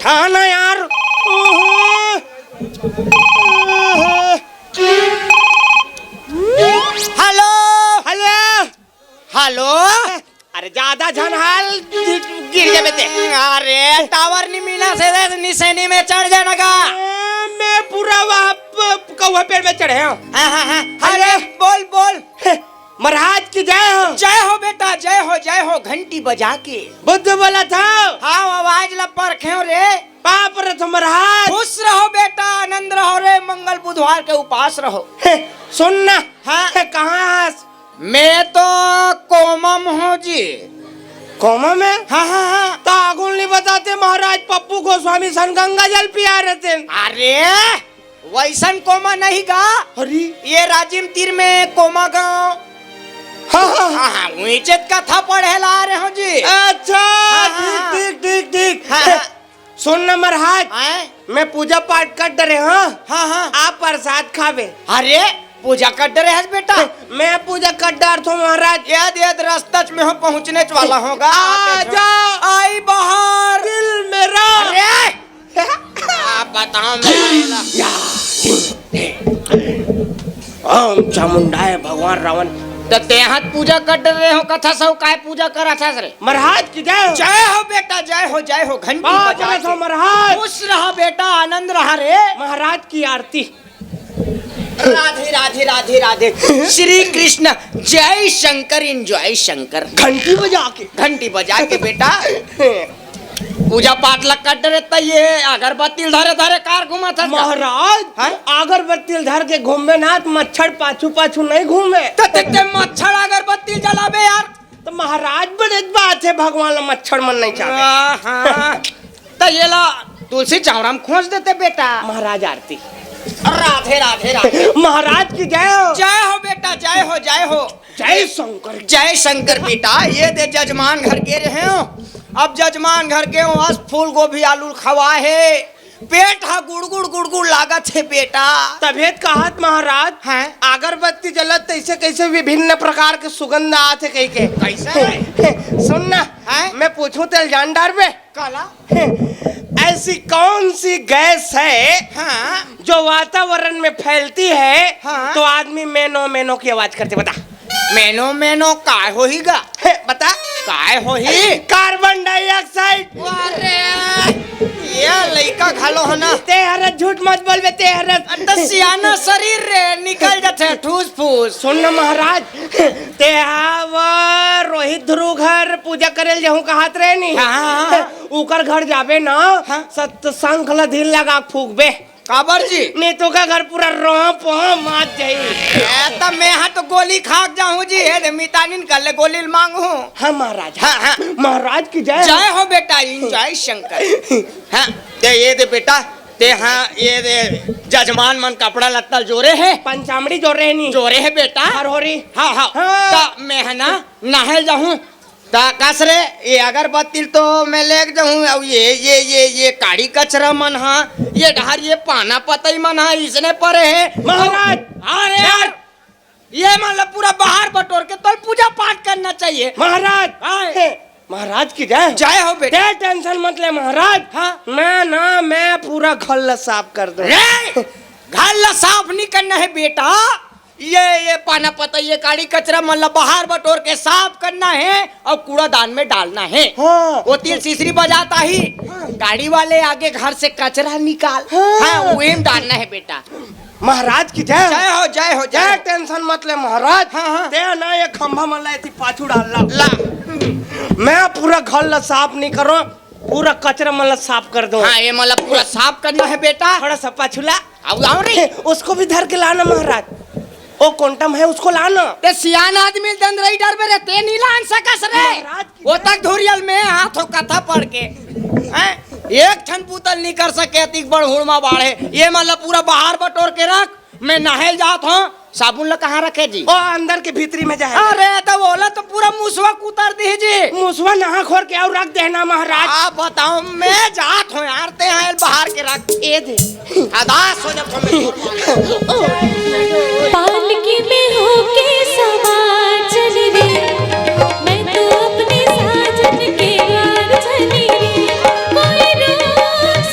हाँ ना यार। Hello hello hello. अरे ज्यादा झनहाल गिर जाबे ते। अरे टावर नहीं मिला से निशानी में चढ़ जाना का। मैं पूरा वहाँ कौवा पेड़ में चढ़े हूँ। अरे बोल बोल। महाराज की जय हो। जय हो बेटा जय हो घंटी बजा के। बुद्ध बोला था। हाँ आवाज ला परखे रे। पाप रथ महाराज। खुश रहो बेटा आनंद रहो रे मंगल बुधवार के उपास रहो। सुनना। हाँ कहाँ? मैं तो कोमा में हूँ जी। कोमा में? हाँ। तो आगुल नहीं बताते महाराज पप्पू गोस्वामी सन गंगा जल पिया रहे थे। अरे वैसन कोमा नहीं गा। अरे ये राजिम तीर में कोमा गाँव। हाँ उचित कथा पढ़े ला रहे हो जी। अच्छा हाँ, ठीक। हाँ। सुनना महाराज मैं पूजा पाठ कर डरे। हाँ आप प्रसाद खावे। अरे पूजा कर डरे है बेटा। मैं पूजा कर डर था महाराज। याद रास्ता में हो पहुँचने वाला होगा। आजा आई बाहर दिल मेरा। अरे आप बताओ ओम चामुंडाय भगवान रावण। तो ते हाथ पूजा कर रहे हो कथा सब काय पूजा कर अच्छा रे। महाराज की जय हो। जय हो बेटा जय हो घंटी बजा के। महाराज खुश रहा बेटा आनंद रहा रे। महाराज की आरती। राधे श्री कृष्ण जय शंकर एंजॉय शंकर। घंटी बजा के बेटा पूजा पाठ लग कर डरे त ये अगरबत्ती धरे कार घुमा था महाराज। अगरबत्ती धर के घूमे ना मच्छर पाछू नहीं घूमे। तो मच्छर अगरबत्ती जलावे यार। तो महाराज बड़े बात है भगवान मच्छर मन नहीं चाहते। तो ये ला तुलसी चावड़ाम खोज देते बेटा। महाराज आरती। राधे महाराज की जय हो। जय हो बेटा जय हो। जय शंकर बेटा ये दे जजमान घर के रहे हो। अब जजमान घर के वहाँ फूल गोभी आलू खवा है। पेट हा गुड़ लागत है बेटा। तबियत का हाथ महाराज है। अगरबत्ती जलत तैसे कैसे विभिन्न प्रकार के सुगंध आते कहीं के कैसे। सुनना है मैं पूछूं तेल जानदार में काला ऐसी कौन सी गैस है जो वातावरण में फैलती है तो आदमी मेनो की आवाज करते। बता मेनो काय होहीगा। बता काय होही। Carbon dioxide. अरे ये लइका घालो है ना। ते हरत झूठ मत बोल बे। ते हरत सियाना शरीर रे निकल जाते ठूस फूस। सुन न महाराज ते रोहित ध्रुव घर पूजा करे जहूं कहात रहे नी। उकर घर जाबे ना सत्संग ला दिल लगा फूकबे। काबर जी नहीं तो का घर पूरा रोप मात जाई। तब मैं हाँ तो गोली खाक जाऊँ जी है मितानिन कर ले गोली मांगू। हाँ महाराज। हाँ महाराज की जय हो बेटा जय शंकर। हाँ ते ये दे बेटा ते हाँ ये दे जजमान मन कपड़ा लत्ता जोरे है। पंचामड़ी जोरे नहीं जोरे है बेटा। हरहोरी। हाँ तो मैं है ना नहल जाऊँ कस रे ये अगरबत्ती तो मैं ले जाऊँ। अब ये काड़ी कचरा मन हा ये ढार ये पाना पतई मन हा इसने परे है महाराज। अरे यार ये मतलब पूरा बाहर बटोर के तो पूजा पाठ करना चाहिए महाराज। महाराज की जय हो बेटा। टेंशन मत ले महाराज। मैं पूरा घर साफ कर दूं। घर साफ नहीं करना है बेटा। ये पाना पता ये काड़ी कचरा मतलब बाहर बटोर के साफ करना है और कूड़ादान में डालना है। वो तिल सीसरी बजाता ही गाड़ी वाले आगे घर से कचरा निकाल। वही डालना है बेटा। महाराज की जय हो। टेंशन मत ले महाराज। ते ना ये खंभा मला इतनी पाछू डाल ला। मैं पूरा घर साफ नहीं करो पूरा कचरा मतलब साफ कर दो। ये मतलब पूरा साफ करना है बेटा। थोड़ा सा पाछूला उसको भी धर के लाना महाराज। ओ कोंटम है उसको लाना। ते सियान आदमी दंदरई डर में रहते नहीं लान सकस रे। वो तक धोरियल में हाथों कथा पढ़ के एक ठन पुतल नहीं कर सके अतिक बड़ हुड़मा बाढ़े। ये मतलब पूरा बाहर बटोर के रख। मैं नहल जात हूँ साबुन ला कहाँ रखे जी। ओ अंदर के भीतरी में जाए। अरे तो बोला तो पूरा मुसवा उतार दीजिए। मुसवा नहा खोर के और रख देना महाराज। आप बताओ मैं जात हूँ यार ते बाहर के रख ए दे अदास हो जब पालकी में होके सवार चली रे मैं तो अपने साजन के यार चली रे कोई रोज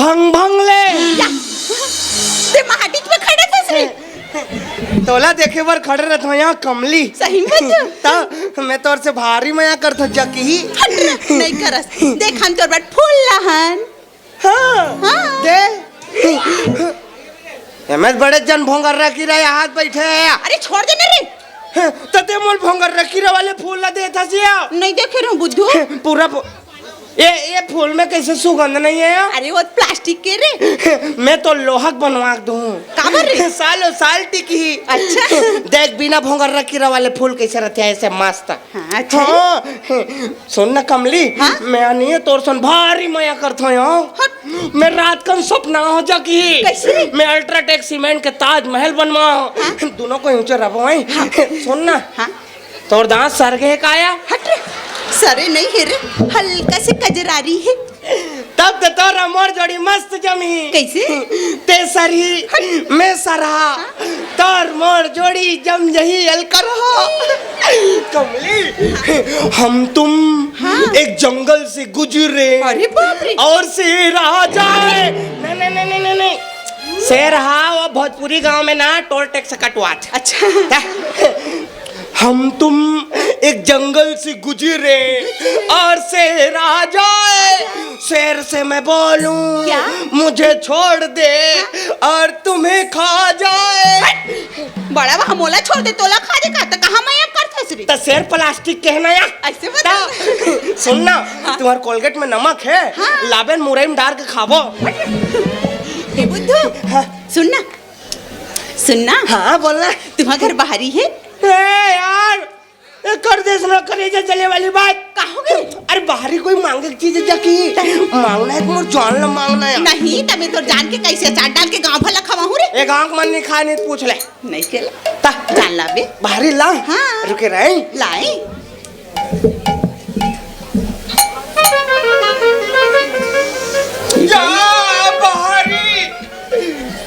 भंग भंग ले ते महाडीक में खड़े थे रे। तोला देखे बर खड़े रहत हो यहाँ कमली सही में ता मैं तोर से भारी मया करत जकी हट नहीं करस। देख हम तोर बात फूल लहन। हाँ दे एमएस बड़े जन भोंगर रखी रहे हाथ बैठे हैं। अरे छोड़ देने रे। तो ते मोल भोंगर रखी रहे वाले फूल ला दे था सिया नहीं देखे रो बुद्धू। पूरा ये फूल में कैसे सुगंध नहीं है? अरे वो प्लास्टिक के रे। मैं तो लोहक बनवा दूं काबर रे? सालों साल टिकी। अच्छा देख बिना भोंगर रखी रहे वाले फूल कैसे रहते हैं ऐसे मस्त। हाँ, अच्छा हाँ सुन ना कमली हाँ? मैं नहीं तोर सन भारी मया करता हूँ। मैं रात का सपना हो जाकी कैसे? मैं अल्ट्राटेक सीमेंट के ताजमहल बनवाऊं दोनों को ऊंचे रखवाई। सुन ना तोर दांत सरगे काया हट रे। सरे नहीं है रे, हल्का से कजरारी है। तब तो तोरा मोर जोड़ी मस्त जमी। कैसे? ते सरी मैं सरा तोर मोर जोड़ी जम जही अलकर हो। कमली हम तुम एक जंगल से गुजरे अरे बाप रे। और शेर आ जाए। नहीं शेर हाँ वो भोजपुरी गांव में ना टोल टैक्स कटवात। अच्छा हम तुम एक जंगल से गुजरे और शेर आ जाए। शेर से मैं बोलूं क्या? मुझे छोड़ दे और तुम्हें खा जाए। बड़ा वह मोला छोड़ दे तोला खा दे का तो कहां मैं कर थसरी। तो शेर प्लास्टिक कहना या ऐसे बता। सुनना तुम्हारे कोलगेट में नमक है लाबेन मुरई में डाल के खाबो। हे बुद्धू सुनना हाँ बोलना तुम्हारा घर बाहरी है। यार कर दे ना करे जा चले वाली बात कहोगे? अरे बाहरी कोई मांगे चीज जाकी मांगना है मोर जान ला मांगना है नहीं तमे तो जान के कैसे अचार डाल के गांव भला खवाहू रे। एक आंख मन नहीं खाने पूछ ले नहीं केला ता जान लाबे बाहरी ला। हाँ। रुके रहे लाई या बाहरी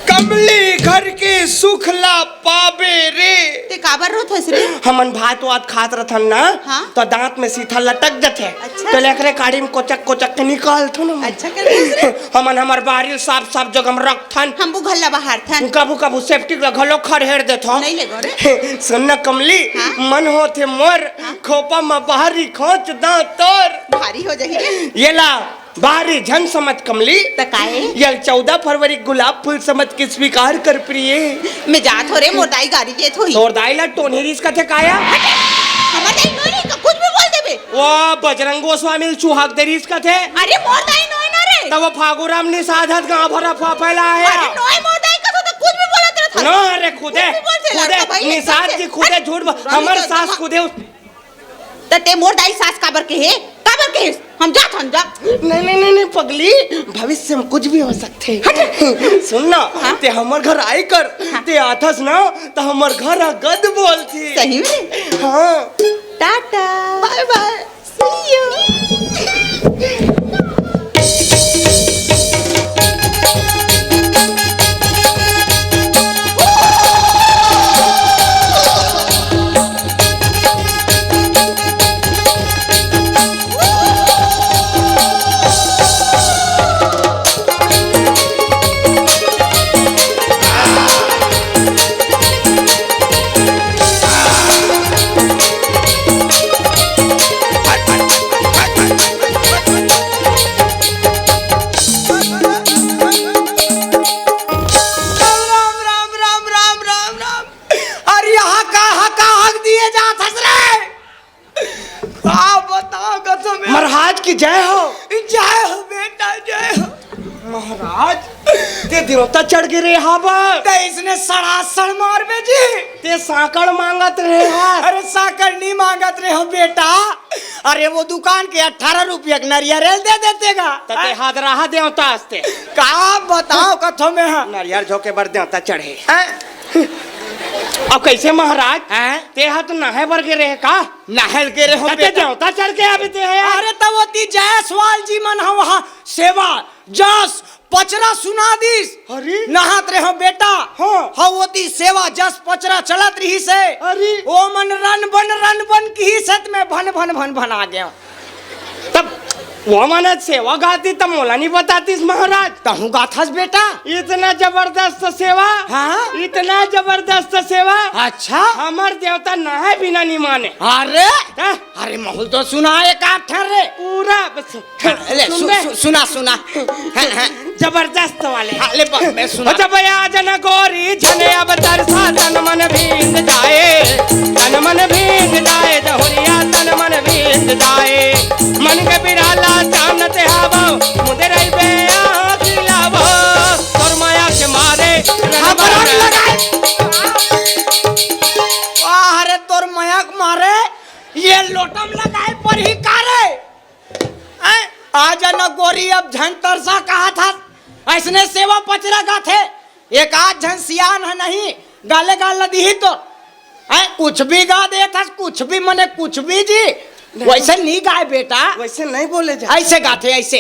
कमली घर के सुखला पाबे रे। ते काबर रो थसरे। हमन भात वात खात रहथन ना हाँ? तो दांत में सीधा लटक जाते। अच्छा। तो लेकरे काड़ी में कोचक कोचक के निकालथन। अच्छा कर थसरे। हमन हमर बारी साफ साफ जगह में रखथन। हम बु घल्ला बाहर थन कबू कबू सेफ्टी का घलो खड़ेर देथो। नहीं ले गोरे। सुनना कमली हाँ? मन होते मोर खोपा में बाहरी खोच दांत तोर भारी हो जाही रे। ये ला बाहरी झन समझ कमली त काहे? ये 14 फरवरी गुलाब फूल समझ के स्वीकार कर प्रिय। मैं जात हो रे मोटाई गाड़ी जेत होई। तोर दाईला टोनेरिस का थे काया हमर दाई नोई का कुछ भी बोल देबे। वो बजरंग गोस्वामी चुहाग देरिस का थे। अरे मोर दाई नोई ना रे। तब वो फागुराम ने साधत गांव भरा फैला है। अरे नोई मोर दाई का तो कुछ भी बोलत रहा था। ना अरे खुदे निसाद जी खुदे झूठ हमर सास खुदे त ते मोर दाई सास काबर के है हम जात हन जा। नहीं पगली भविष्य में कुछ भी हो सकते। सुनना ते हमर घर आई कर ते आथस ना तो हमर घर गद बोलती। सही में। हाँ tata bye bye see you. महाराज की जय हो। जय हो बेटा जय हो। महाराज ते देवता चढ़ गिरे हाबा ते इसने सड़ासड़ मार बेजी। ते साकड़ मांगत रहे हार। अरे साकड़ नहीं मांगत रहे हो बेटा। अरे वो दुकान के 18 रुपया नरियर दे देतेगा। ते हाथ रहा देवता हस्ते का बताओ कथो में है नारियल झोंके बर देवता चढ़े। अब कैसे महाराज ते हाथ नहे बर गिरे है का नहल के रहे हो ते बेटा। देवता चढ़ के अभी ते है। अरे तब होती जायसवाल जी मन हम वहाँ सेवा जस पचरा सुना दीस। अरे नहात रहे हो बेटा। हाँ। होती सेवा जस पचरा चलत रही से। अरे ओ मन रन बन की ही सत में भन भन भन भन आ गया। तब वो माने सेवा गाती तो मोला नहीं बतातीस महाराज। कहूँ गाथस बेटा। इतना जबरदस्त सेवा, हाँ? इतना जबरदस्त सेवा। अच्छा हमार देवता नहाए बिना नहीं माने। अरे हाँ? अरे महल तो सुना एक आठ रे पूरा ले, सुना सुना जबरदस्त वाले। हाँ, ले मैं सुना। जब आज न गोरी झने अब तरसा तन मन भींग जाए, तन मन भींग जाए जहुरिया तन मन भींग जाए। मन के बिराला जानते हवा मुझे रही बेया खिलावो तोर माया के मारे अरे तोर माया के मारे ये लोटम लगाए पर ही कारे। आज न गोरी अब झन तरसा कहा था ऐसने सेवा पचरा का थे। एक आध झन सियान है नहीं गाले गाल लदी ही तो कुछ भी गा दे था, कुछ भी मने कुछ भी जी वैसे नहीं गाए बेटा, वैसे नहीं बोले जा। ऐसे गाते ऐसे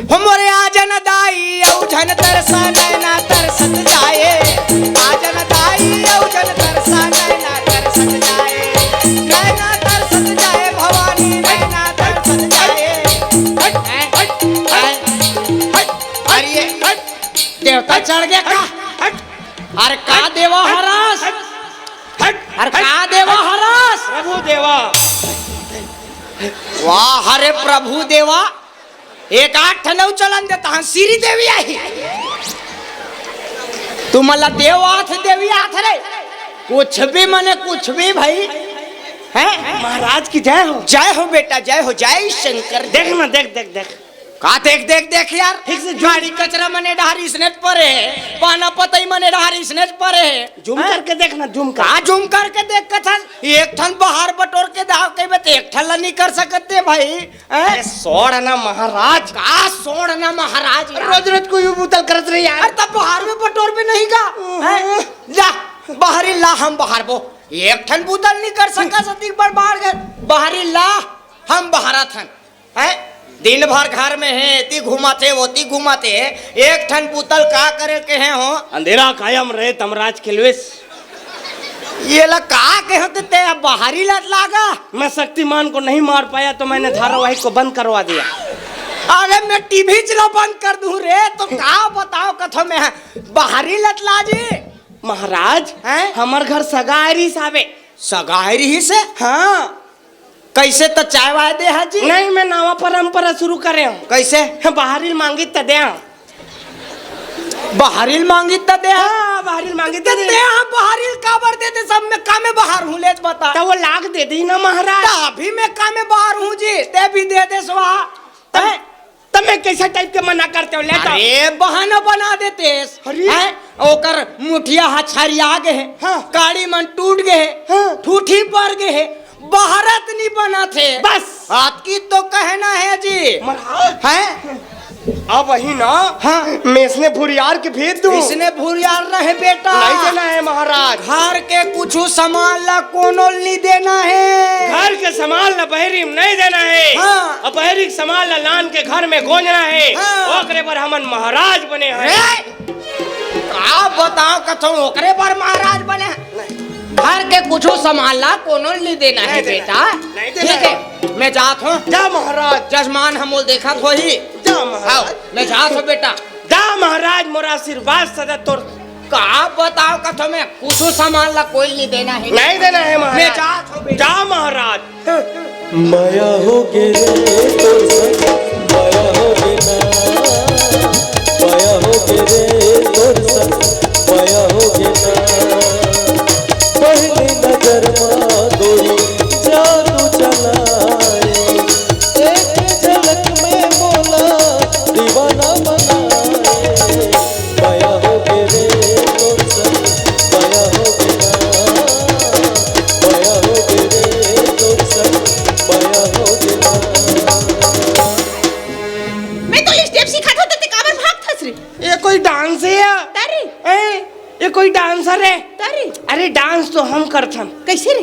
हमरे आजन दाई औ झन तरसा नैना तरसत जाए, आजन दाई औ झन तरसा नैना तरसत जाए, नैना तरसत जाए भवानी नैना तरसत जाए। अरे देवता चढ़ गया का? अरे का देवा हरास, अरे का देवा हरास। प्रभु देवा वाह हरे प्रभु देवा एक आठ नौ चलन देता हूं श्री देवी आई तू मला देव आथ देवी आथ रे कुछ भी मने कुछ भी भाई है। महाराज की जय हो। जय हो बेटा जय हो, जय शंकर। देख ना देख देख देख का देख देख देख यार ठीक से गाड़ी कचरा मने डहारी स्नेच पर है, पाना पतई मने डहारी स्नेच पर है। जूम करके देखना, जूम कर। का जूम करके देख कथन एक ठन बाहर बटोर के दाव के बते एक ठन नहीं कर सकते भाई। अरे सोड़ ना महाराज, का सोड़ ना महाराज यार। रोज रोज कोई उबुतल करत रही यार। अरे तब बाहर में बटोर भी नहीं का हैं? जा बाहरी ला हम बाहर बो एक ठन बुतल नहीं कर सका सती पर बाहर गए बाहरी ला हम बाहरा थन हैं। दिन भर घर में है ती घुमाते होती घुमाते एक ठन पुतल का करे के हैं हो। अंधेरा कायम रहे तमराज खिलवेश। ये ला का के होते ते अब बाहरी लत लागा। मैं शक्तिमान को नहीं मार पाया तो मैंने धारावाहिक को बंद करवा दिया। अरे मैं टीवी चला बंद कर दूं रे तो का बताओ कथो में है बाहरी लत लाजी। महाराज हैं? हमार घर सगारी साबे। सगाई ही से हाँ कैसे तो चाय वाय दे है जी। नहीं मैं नवा परंपरा शुरू करे हूँ। कैसे बाहरी मांगी तो दे। बाहरी मांगी तो दे। हाँ बाहरी मांगी तो दे। बाहरी काबर दे दे सब में कामे बाहर हूँ ले बता तो वो लाख दे दी ना महाराज। अभी मैं कामे बाहर हूँ जी ते भी दे दे सवा। तब मैं कैसे टाइप के मना करते हो लेता। अरे बहाना बना देते हैं ओकर मुठिया हछरिया गए है हाँ। काड़ी मन टूट गए है हाँ। ठूठी पड़ गए है बहरत नहीं बना थे बस आपकी तो कहना है जी महाराज हैं। अब वही ना हाँ मैं इसने भूरियार के भेज दूं। इसने भूरियार रहे बेटा नहीं देना है महाराज। घर के कुछ सामान ला कोनो नहीं देना है। घर के सामान ला बहरी में नहीं देना है। हाँ। और बहरी के सामान ला लान के घर में गोंजना है। हाँ। ओकरे पर हमन महाराज बने हैं। आप बताओ कथो ओकरे पर महाराज बने घर के कुछ सामान ला कोनो नहीं देना है बेटा। नहीं देना ठीक है मैं जात हूँ। जा महाराज जजमान हमोल देखा तो ही जा महाराज। मैं जात हूँ बेटा। जा महाराज मोरा आशीर्वाद सदा तोर। का बताओ कथो में कुछ सामान ला कोई नहीं देना है। नहीं देना है महाराज। मैं जात हूँ बेटा। जा महाराज। माया हो गे रे तोर संग माया हो गे ना माया हो गे रे तोर संग माया हो गे ना पहली नजर मां गोरी जादू चलाए एक झलक में बोला दीवाना बनाए माया हो गे रे तोर संग माया हो गे ना माया हो गे रे तोर संग माया हो गे ना। मैं तो स्टेप सिखाता था ते काबर भाग थस रे। ये कोई डांस है तारी ये कोई डांसर है। तारी अरे डांस तो हम करथन। कैसे रे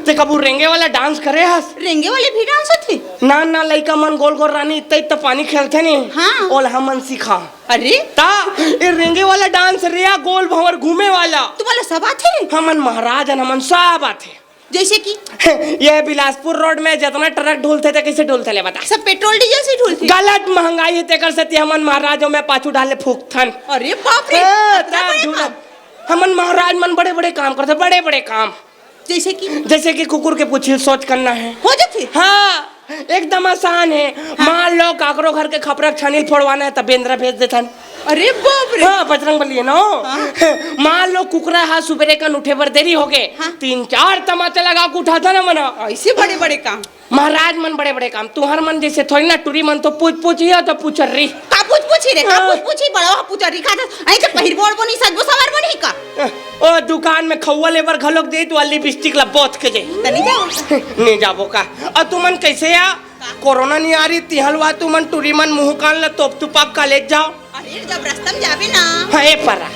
ते कबू रेंगे वाला डांस करे हस। रेंगे वाले भी डांस होते। ना ना लइका मन गोल गोल रानी इतना इतना पानी खेलते नहीं। हाँ। ओल हमन सिखा अरे ता ये रेंगे वाला डांस रिया गोल भंवर घूमे वाला तुम्हारा सब आते रे। हमन महाराज हमन सब आथे। जैसे कि ये बिलासपुर रोड में जितना ट्रक ढूलते थे कैसे ढूलते ले बता। सब पेट्रोल डीजल से ढूलती। गलत महंगाई है तेकर से हमन महाराजों में पाछू डाले फूकथन। अरे बाप रे, इतना बड़े काम। हमन महाराज मन बड़े बड़े काम करते, बड़े बड़े काम। जैसे कि कुकुर के पूछी सोच करना है हो जाते। हाँ एकदम आसान है। मान लो काकरो घर के खपरक छानील फोड़वाना है तब बेंद्रा भेज देथन। अरे बाप रे। हाँ बजरंग बली है ना। मान लो कुकरा हाथ सुबेरे का उठे पर देरी हो गए, 3-4 तमाचे लगा के उठा था ना मना। ऐसे बड़े बड़े काम महाराज मन बड़े बड़े काम। तुम्हार मन जैसे थोड़ी ना टूरी मन तो पूछी हो तो पूछर्री का पूछी रे का पूछी बड़ा पूछर्री का आई के पहिर बोल बनी सजबो सवार बनी का। ओ दुकान में खौवा लेबर घलोक दे तो लिपस्टिक ला बोथ के जाई तनी जाओ नहीं जाबो का। और तुमन कैसे आ कोरोना नहीं आ रही तिहलवा तुमन टूरी मन मुंह कान ला तोप तुपाक कॉलेज जाओ। अरे जब रास्ता में जाबे ना हाँ ए परा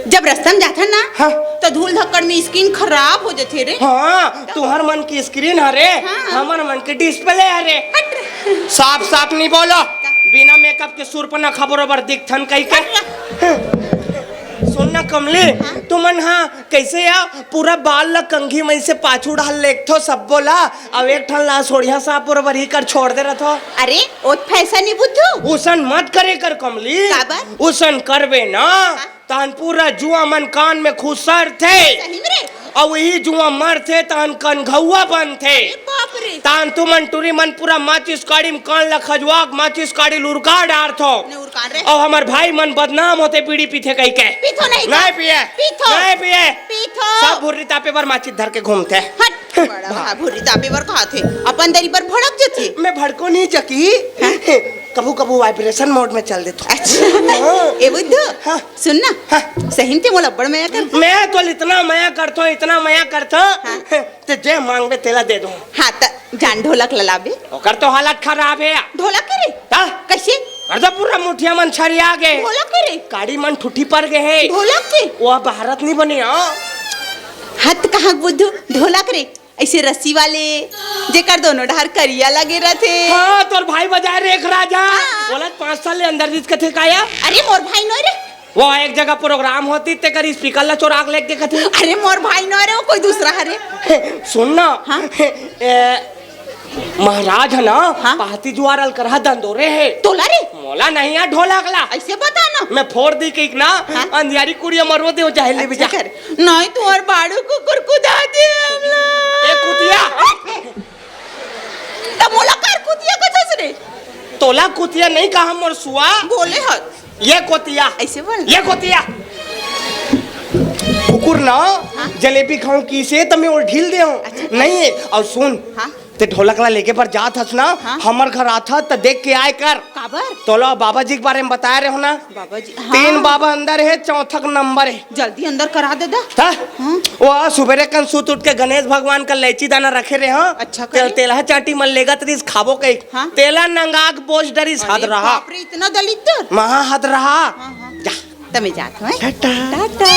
जब रास्ता में जाता ना हाँ। तो धूल धक्कड़ में स्किन खराब हो जाते रे। हाँ तुहर मन की स्क्रीन हरे हमर मन की डिस्प्ले हरे। साफ साफ नहीं बोलो, बिना मेकअप के सुरपना खबरों पर दिखथन कहीं के। सुनना कमली तुमन हाँ कैसे आ पूरा बाल ला कंघी मई से पाछू डाल लेथो सब बोला अब एक ठन ला सोड़िया सा पूरा बरी कर छोड़ दे रहा था। अरे ओ फैशन ही बुद्धू उसन मत करे कर कमली, उसन करवे ना तान पूरा जुआ मन कान में खुसर थे सही में रे। और वही जुआ मर थे तान कनघौआ बन थे बाप रे। तान तुमन टूरी मन पूरा माचिस काड़ी में कान ला खजवाक माचिस काड़ी लुरका डार थो और हमार भाई मन बदनाम होते पीड़ी पीछे कहीं के पीथो नहीं पिए नहीं पिए सब भुर्री तापे पर माचिस धर के घूमते। हट बड़ा भुर्री तापे पर खाते अपन दरी पर भड़क जाते। मैं भड़को नहीं चकी कबू कबू वाइब्रेशन मोड में चल देता। अच्छा ए बुद्धू हाँ। सुन ना हाँ। सही में मोला बड़ मया कर। मैं तो इतना मया करतो हाँ। ते जे मांगबे तेला दे दूं। हाँ त जान ढोलक ललाबे ओकर तो हालत खराब है। ढोलक करे ता कैसे अर्धा पूरा मुठिया मन छरिया गए, ढोलक करे गाड़ी मन ठुठी पर गए है ढोलक के वो भारत नहीं बनी। हाथ कहाँ बुद्धू ढोलक रे ऐसे रस्सी वाले जेकर दोनों ढार करिया लगे रहते। हाँ तोर भाई बजाए रेख राजा बोला 5 साल ले अंदर जिस कथे काया। अरे मोर भाई नो रे वो एक जगह प्रोग्राम होती ते कर स्पीकर ला चोराक लेके कथे। अरे मोर भाई नो रे वो कोई दूसरा हरे। सुन ना हाँ? महाराज है ना हाँ? पाती जुआरल करहा दंदोरे है तोला रे मोला नहीं है ढोलक ला ऐसे बता ना मैं फोड़ दी कि ना हाँ? अंधियारी कुड़िया मरवा दे जाहिल ले बिजा कर नहीं तो और बाड़ू को कुरकुदा दे हमला ए कुतिया तब मोला कर कुतिया कथस रे तोला कुतिया नहीं कहा मोर सुआ बोले हत ये कुतिया ऐसे बोल ये कुतिया कुकुर ना जलेबी खाऊं की से तो मैं और ढील दे नहीं। और सुन हाँ? ते ढोलक ला लेके पर जात हस ना हाँ? हमर घर आता तो देख के आए कर काबर तोला बाबा जी के बारे में बता रहे हो ना बाबा जी 3 बाबा अंदर है, चौथा नंबर है। जल्दी अंदर करा दे दा। हाँ? वो सुबेरे कन सूत उठ के गणेश भगवान का लैची दाना रखे रहे हाँ अच्छा करे। तेलहा चाटी मन लेगा तरीस खाबो कई हाँ? तेला नंगाक बोझ डरीस हद रहा बाप रे इतना दलित महा हद रहा। हाँ। जा तमे जात हो टाटा टाटा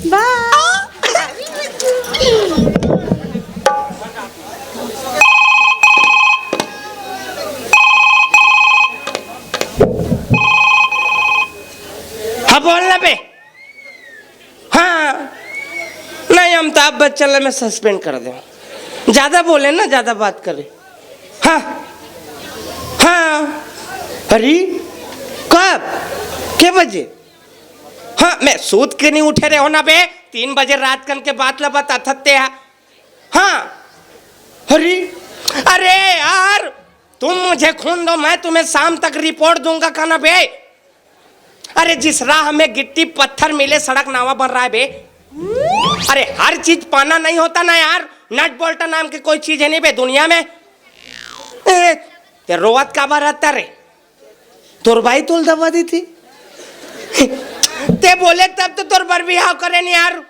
बाय। हाँ बोलना बे। हाँ नहीं अमिताभ बच्चन में सस्पेंड कर दे, ज्यादा बोले ना ज्यादा बात करे। हाँ हाँ अरे कब के बजे? हाँ मैं सूत के नहीं उठे रहे हो ना बे 3 बजे रात कन के बात ला बता थत्ते। हाँ अरे अरे यार तुम मुझे खून दो मैं तुम्हें शाम तक रिपोर्ट दूंगा कहना बे। अरे जिस राह में गिट्टी पत्थर मिले सड़क नावा बन रहा है बे। अरे हर चीज पाना नहीं होता ना यार, नट बोल्ट नाम की कोई चीज है नहीं बे दुनिया में। ते रोवत का बार आता रे तोर भाई तोल दबा दी थी ते बोले तब तो तोर बर बिहाव करे नहीं यार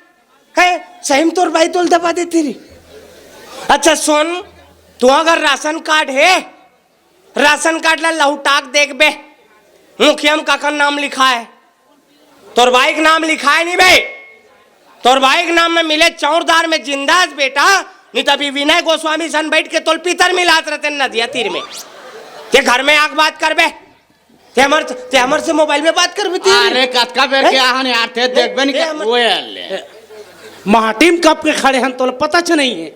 है सही में तोर भाई तोल दबा दी थी। अच्छा सुन तू अगर राशन कार्ड है राशन कार्ड ला लहुटाक देख बे मुखिया में काका नाम लिखा है तोर भाई का नाम लिखा है नहीं बे। तोर भाई के नाम में मिले चौरदार में जिंदास बेटा नहीं तभी विनय गोस्वामी सन बैठ के तोल पितर मिलात रहते नदिया तीर में। ते घर में आग बात कर बे ते हमर से मोबाइल में बात कर बे। अरे कतका बेर के आहन यार थे देखबे नहीं वो ले महाटीम कब के खड़े हैं तो पता च नहीं है।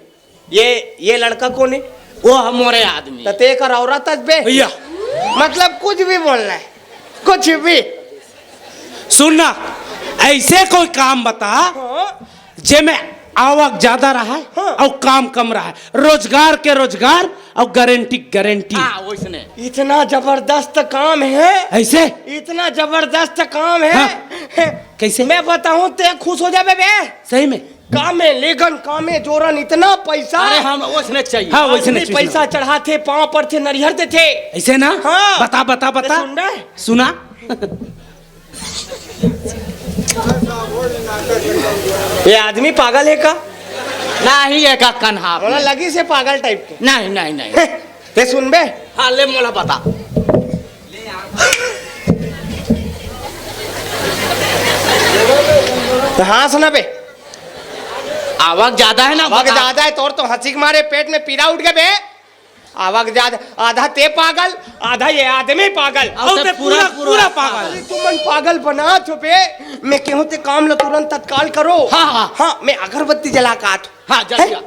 ये लड़का कौन है? वो हमारे आदमी तो ते कर औरत बे भैया मतलब कुछ भी बोलना है, कुछ भी। सुनना, ऐसे कोई काम बता जे में आवक ज्यादा रहा है और काम कम रहा है, रोजगार के रोजगार और गारंटी गारंटी। हाँ वैसने इतना जबरदस्त काम है, ऐसे इतना जबरदस्त काम है। हाँ। कैसे? मैं बताऊं ते खुश हो जाबे बे। सही में काम में लेगन, काम में जोरन, इतना पैसा। अरे हम वैसने चाहिए। हाँ वैसे आदमी नहीं पैसा चढ़ाते, पाँव पर थे, नरिहरते थे। ऐसे ना। हाँ। बता बता बता। सुन रहा है? सुना। ये आदमी पागल है का? नहीं है का कन्हा बोला लगी से पागल टाइप के। नहीं नहीं नहीं। ते सुन बे, हाँ ले मोला बता। तो हाँ सुना बे, आवक ज्यादा है ना। आवक ज्यादा है तोर तो हंसी के मारे पेट में पीड़ा उठ गए बे। आवक ज्यादा, आधा ते पागल, आधा ये आदमी पागल। और ते पूरा पूरा पागल। अरे तुमन पागल बना छो बे। मैं कहूँ ते काम लो तुरंत तत्काल करो। हाँ, हाँ। हाँ मैं अगरबत्ती जला के आत हूँ। हाँ जल्दी आ।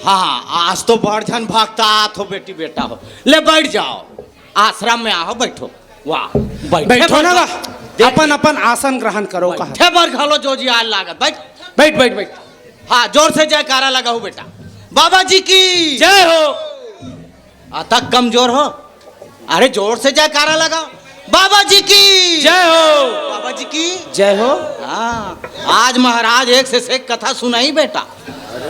हाँ आज तो बढ़ झन भागता हो बेटी बेटा हो। ले बैठ जाओ, आश्रम में आओ, बैठो। वाह बैठो ना बा। अपन अपन आसन ग्रहण करो। कहा ठे बर घालो जो जी आल लागत। बैठ बैठ बैठ बैठ। हाँ जोर से जयकारा लगाओ बेटा। बाबा जी की जय हो। अतक कमजोर हो, अरे जोर से जयकारा लगाओ। बाबा जी की जय हो। बाबा जी की जय हो। हाँ आज महाराज एक से एक कथा सुनाई बेटा।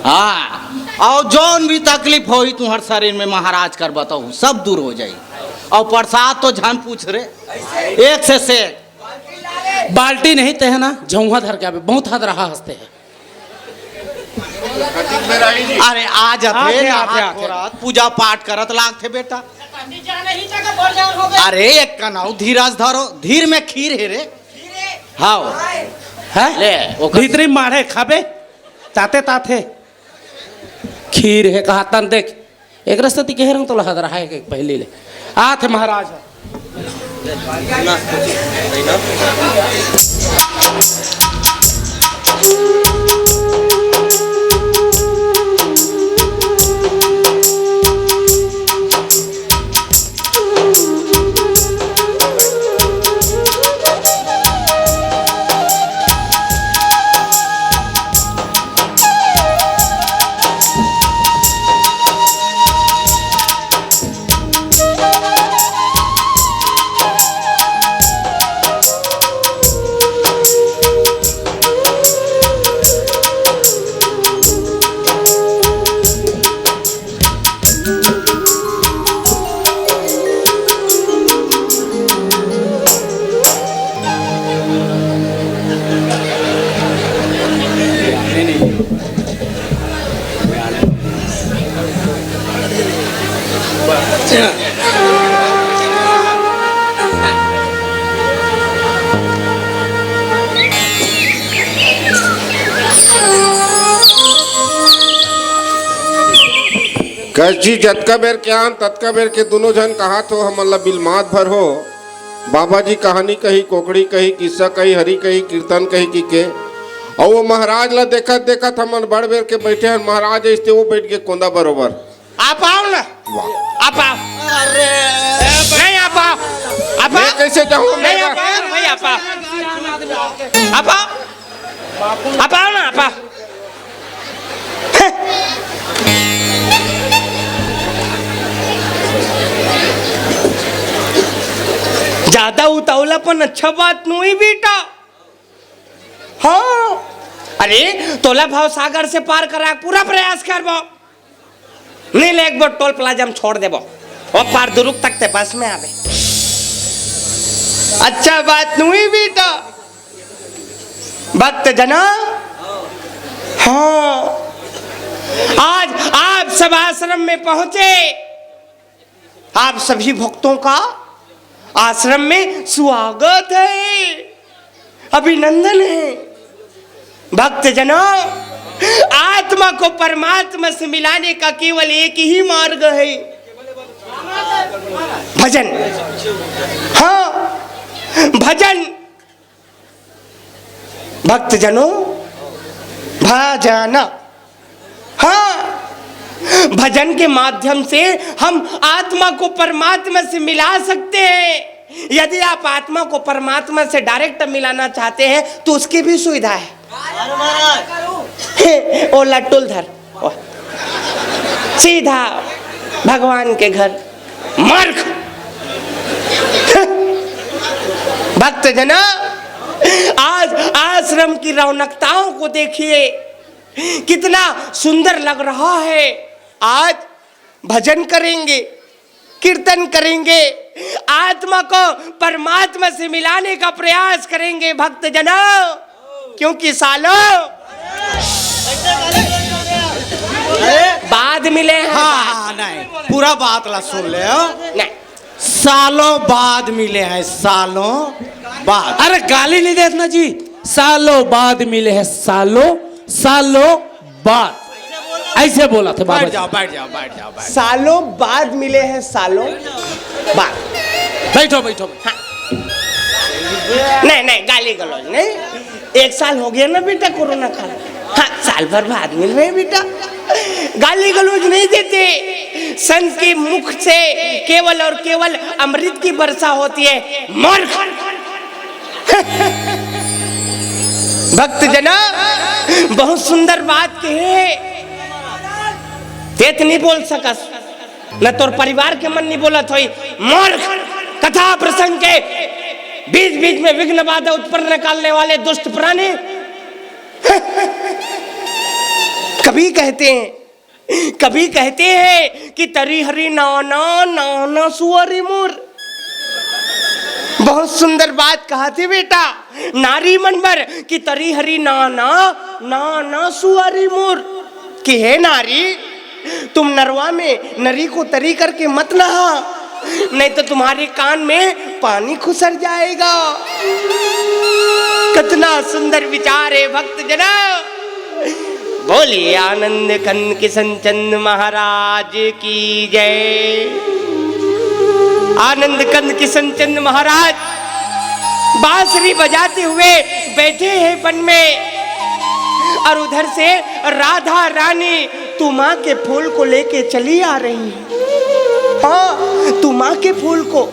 हाँ और जौन भी तकलीफ होई तुम्हारे शरीर में महाराज कर बताओ सब दूर हो जाई। और प्रसाद तो जान पूछ रे एक से एक। बाल्टी नहीं ते है ना, झुंगा धर के आवे, बहुत हद रहा हंसते हैं। अरे आज आते, आते। पूजा पाठ करत लागथे बेटा। अरे एक कनाऊ धीरज धरो, धीर में खीर है रे। हाँ है ले भीतरी मारे खाबे ताते ताते खीर है। कहा तन देख एक रस्ते कह रहा तो लहद रहा है पहले ले आते महाराज। कस जी जतका बेर के आन ततका बेर के दोनों जन कहा तो हम अल्लाह बिलमात भर हो। बाबा जी कहानी कही, कोकड़ी कही, किस्सा कही, हरी कही, कीर्तन कही के और वो महाराज ला देखत देखत हमन बड़ बेर के बैठे हैं। महाराज ऐसे वो बैठ के कोंदा बरोबर। आप आओ ना, वाह आप आओ। अरे नहीं आप आओ, आप मैं आओ। कैसे जाऊँ? नहीं आप आओ, नहीं आप आओ, आप आओ, आप आओ ना, आप आओ। ज्यादा उतावला पण अच्छा बात नहीं बेटा। हाँ अरे तोला भाव सागर से पार करा पूरा प्रयास करबो। नहीं ले एक बार टोल प्लाजा में छोड़ देबो और पार दुरुक तक ते बस में आवे। अच्छा बात नहीं बेटा। भक्त जना, हाँ आज आप सब आश्रम में पहुंचे। आप सभी भक्तों का आश्रम में स्वागत है, अभिनंदन है। भक्त जनों, आत्मा को परमात्मा से मिलाने का केवल एक ही मार्ग है, भजन। हाँ, भजन। भक्त जनों, भजन। हाँ, भजन के माध्यम से हम आत्मा को परमात्मा से मिला सकते हैं। यदि आप आत्मा को परमात्मा से डायरेक्ट मिलाना चाहते हैं तो उसकी भी सुविधा है। ओ लट्टुल धर, सीधा भगवान के घर, मूर्ख। भक्त जना, आज आश्रम की रौनकताओं को देखिए, कितना सुंदर लग रहा है। आज भजन करेंगे, कीर्तन करेंगे, आत्मा को परमात्मा से मिलाने का प्रयास करेंगे भक्त जना। क्योंकि सालों बाद मिले हैं। हाँ नहीं, पूरा बात ला सुन ले। नहीं, सालों बाद मिले हैं, सालों बाद। अरे गाली नहीं देना जी, सालों बाद मिले हैं, सालों सालों बाद ऐसे बोला था। बैठ जाओ बैठ जाओ बैठ जाओ। सालों बाद मिले हैं, सालों बाद। बैठो बैठो। हाँ। नहीं नहीं, गाली गलौज नहीं। 1 साल हो गया ना बेटा कोरोना काल। हाँ, साल भर बाद मिल रहे हैं बेटा। गाली गलौज नहीं देते। संत के मुख से केवल और केवल अमृत की वर्षा होती है, मूर्ख। भक्त जना, बहुत सुंदर बात कहे, तेत नहीं बोल सकस, न तोर परिवार के मन नहीं बोला थोई। मूर्ख, कथा प्रसंग के बीच बीच में विघ्न बाधा उत्पन्न निकालने वाले दुष्ट प्राणी। कभी कहते हैं कि तरी हरी नाना नाना सुअरी मुर। बहुत सुंदर बात कहा थी बेटा, नारी मनबर की तरी हरी नाना नाना सुअरी मुर। कि है नारी, तुम नरवा में नरी को तरी करके मत नहा, नहीं तो तुम्हारे कान में पानी खुसर जाएगा। कितना सुंदर विचार है भक्त जना। बोलिए आनंद कंद किशन चंद महाराज की जय। आनंद कंद किशन चंद महाराज बांसुरी बजाते हुए बैठे हैं वन में, और उधर से राधा रानी तुमा के फूल को लेके चली आ रही है। हाँ, तुमा के फूल को।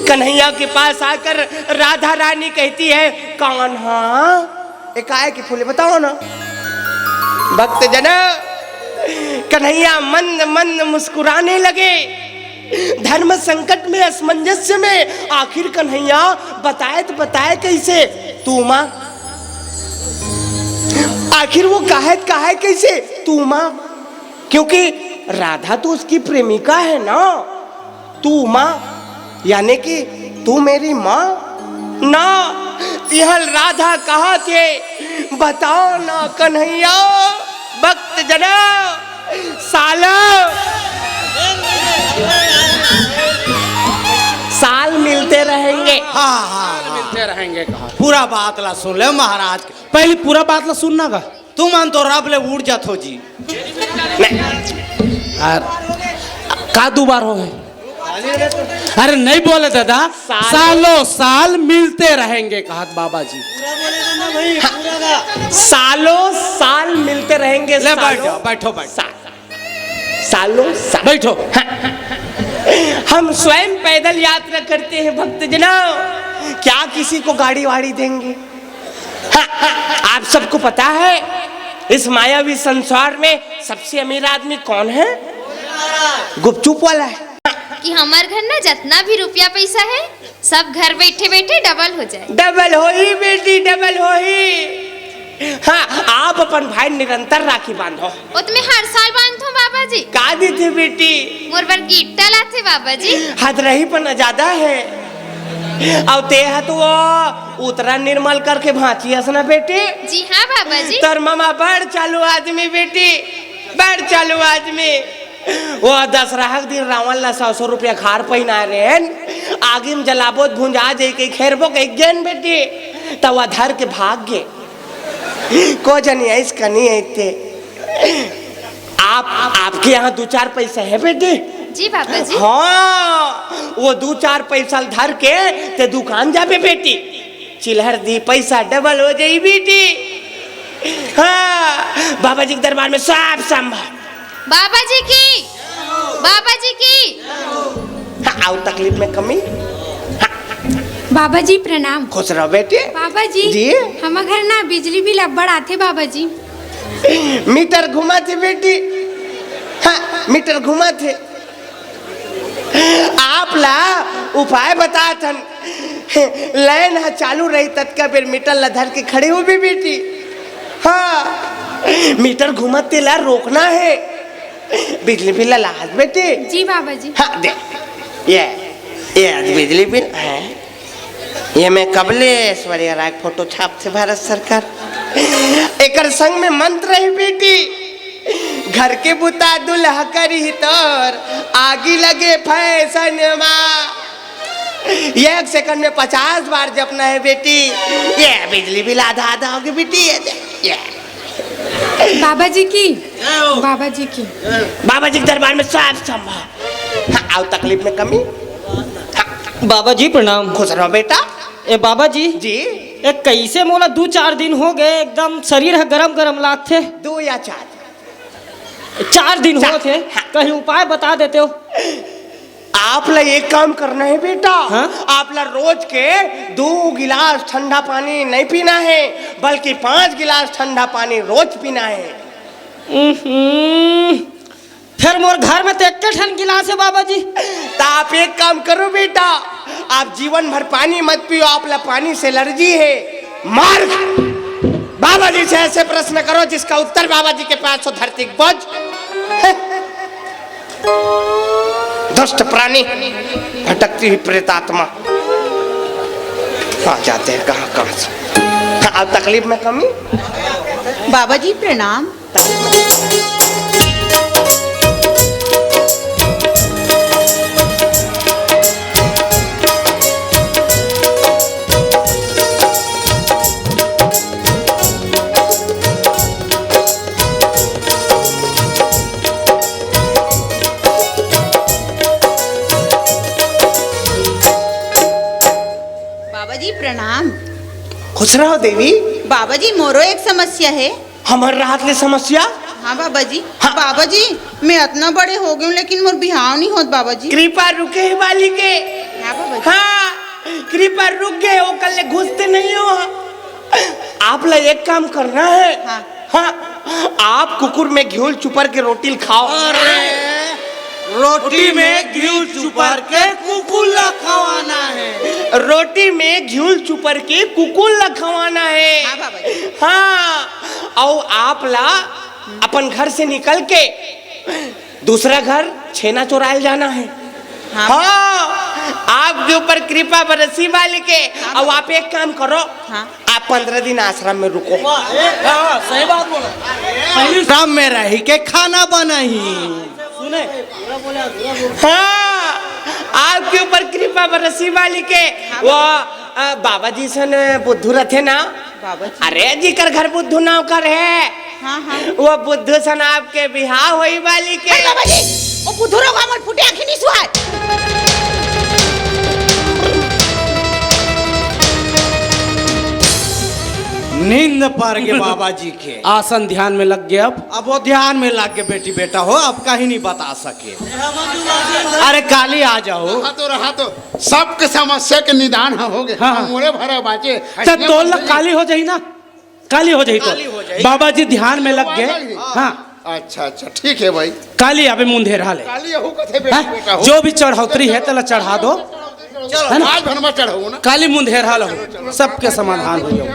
कन्हैया के पास आकर राधा रानी कहती है, कान्हा एकाएक के फूल बताओ ना। भक्त जना, कन्हैया मंद मंद मुस्कुराने लगे। धर्म संकट में, असमंजस्य में आखिर कन्हैया बताए तो बताए कैसे। तुमा, आखिर वो कहे कैसे तुमा, क्योंकि राधा तो उसकी प्रेमिका है ना। तू माँ यानी कि तू मेरी माँ ना। यह राधा कहा थे, बताओ ना कन्हैया। भक्त जना, साल मिलते रहेंगे। हाँ मिलते रहेंगे। कहा पूरा बात ला सुन ले महाराज। पहले पूरा बात ला सुनना का। तुम मन तो रब ले उड़ जात हो जी। का 2 बार हो गए। अरे नहीं बोले दादा, सालों साल मिलते रहेंगे कहा बाबा जी। सालों साल मिलते रहेंगे। ले बैठ जाओ, बैठो सालों साल बैठो। हम स्वयं पैदल यात्रा करते हैं भक्त जना, क्या किसी को गाड़ी वाड़ी देंगे। आप सबको पता है इस मायावी संसार में सबसे अमीर आदमी कौन है? गुपचुप वाला है। कि हमार घर ना जितना भी रुपया पैसा है सब घर बैठे बैठे डबल हो जाए। डबल हो ही बेटी, डबल हो ही। हाँ, आप अपन भाई निरंतर राखी बांधो। वो तुम्हें हर साल बांधो बाबा जी। का दी थी बेटी? मोर बर गिट्टा लाथे बाबा जी। हद रही पर ज्यादा है। और ते है तो वो उतरा निर्मल करके भांची हस ना बेटी। जी हाँ बाबा जी। तर मामा बड़ चालू आदमी बेटी, बड़ चालू आदमी। वो दशहरा के दिन रावण ला 100 रुपया खार पहिना रहे, आगे में जलाबोत भुंजा दे के खेरबो के गेन बेटी, तब वह धर के भाग गए। को जनी ऐस कनी ऐते। आपके यहाँ 2-4 पैसा है बेटी? जी बाबा जी। हाँ, वो 2-4 पैसा धर के ते दुकान जाबे बेटी, चिल्हर दी पैसा डबल हो जाई बेटी। हाँ, बाबा जी के दरबार में सब संभल। बाबा जी की, बाबा जी की। हाँ, आओ तकलीफ में कमी। बाबा जी प्रणाम। खुश रहो बेटी। बाबा जी जी हम घर ना बिजली बिल अब्बड़ आथे बाबा जी। मीटर घुमा थे बेटी। हाँ, मीटर घुमा थे। आप ला उपाय बता थन, लाइन है चालू रही तत्का बेर मीटर ला धर के खड़े हो भी बेटी। हाँ, मीटर घुमाते ला रोकना है, बिजली बिल ला हाथ बेटी। जी बाबा जी। हाँ दे, ये बिजली बिल है, ये मैं कबले ऐश्वर्या राय फोटो छाप थे भारत सरकार। एकर संग में मंत्र है बेटी, घर के बुता दुल्हा करी तोर आगी लगे फैशन माँ। 1 सेकंड में 50 बार जपना है बेटी। ये बिजली बिल आधा होगी बेटी। ये बाबा जी की, बाबा जी की। बाबा जी के दरबार में सब संभव। हाँ, आओ तकलीफ में कमी। बाबा जी प्रणाम। खुश रहो बेटा। ए बाबा जी जी ए कैसे मोला 2-4 दिन हो गए, एकदम शरीर है गरम गरम लागथे। 2 या 4? 4 दिन हो थे। कहीं उपाय बता देते हो? आप ला एक काम करना है बेटा। हाँ? आप ला रोज के 2 गिलास ठंडा पानी नहीं पीना है, बल्कि 5 गिलास ठंडा पानी रोज पीना है। फिर मोर घर में तो 1 ठन गिलास है बाबा जी। तो आप एक काम करो बेटा, आप जीवन भर पानी मत पियो, आप ला पानी से एलर्जी है। मार बाबा जी से ऐसे प्रश्न करो जिसका उत्तर बाबा जी के पास हो धरती बोझ। दुष्ट प्राणी, भटकती हुई प्रेतात्मा। आ जाते हैं कहाँ से। हाँ, तकलीफ में कमी। बाबा जी प्रणाम। प्रणाम। खुश रहो देवी। बाबा जी मोरो एक समस्या है। हमार रात ले समस्या? हाँ बाबा जी। हाँ। बाबा जी मैं इतना बड़े हो गए लेकिन मोर बिहाव नहीं होत बाबा जी। कृपा रुके वाली के। हाँ बाबा जी। हाँ, कृपा रुक गए हो, कल घुसते नहीं हो। आप ला एक काम करना है। हाँ। हाँ, आप कुकुर में घी चुपर के रोटी खाओ। रोटी में घी चुपर के कुकुल खवाना है। रोटी में घी चुपर के कुकुल खवाना है। हाँ बाबा जी। हाँ, और आप ला अपन घर से निकल के दूसरा घर छेना चुराए जाना है। हाँ। हाँ, आपके ऊपर कृपा बरसी वाले के। हाँ। अब आप एक काम करो। हाँ। आप 15 दिन आश्रम में रुको। सही बात बोला। आश्रम में रह के खाना बनाई। सुने, हाँ, आपके ऊपर कृपा बरसी वाली के। वो बाबा जी सन बुद्धू रथे ना। बाबा जी। अरे जी कर घर बुद्धू नाव कर है। हाँ हाँ। वो बुद्धू सन आपके बिहार होई वाली के। अरे बाबा जी वो बुधुरो का मन फुटे आँखें नहीं सुहाए। नींद पर के बाबा जी के आसन ध्यान में लग गया। अब वो ध्यान में लग के बेटी बेटा हो, अब कहीं नहीं बता सके। अरे काली आ जाओ। रहा तो सबके समस्या के निदान हो गए। हाँ। मोरे भरे बाजे तो काली हो जाई ना, काली हो जाई तो बाबा जी ध्यान में लग गए। हाँ अच्छा अच्छा ठीक है भाई। काली अबे मुंधेरा ले। काली हो कथे बेटा बेटा हो। जो भी चढ़ौतरी है तला चढ़ा दो। चलो आज भरमा चढ़ाओ ना। काली मुंधेरा लो, सबके समाधान हो जाओ।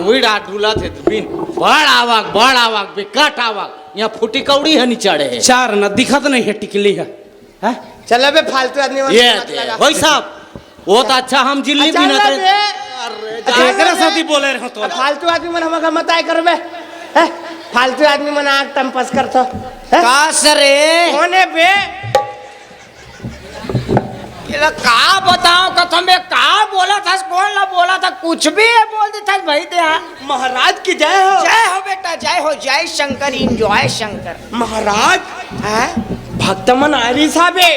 हुई डाट ढूला थे बिन बड़ आवाक बेकट आवाक यहाँ फुटी कौड़ी है नी चढ़े है चार न दिखत नहीं है टिकली है हैं? चलो बे फालतू आदमी ये भाई साहब वो तो अच्छा हम जिल्ली भी ना करे एकरा साथी बोले रहो तो फालतू आदमी मन हमका मत आए करबे हैं? फालतू आदमी मन आग तंपस करतो हैं? का सरे कोने बे ये का बताओ कथम में का बोला था कौन ला बोला था कुछ भी बोल देता भाई ते यहाँ महाराज की जय हो। जय हो बेटा जय हो जय शंकर इंजॉय शंकर महाराज है भक्त मन आरी साबे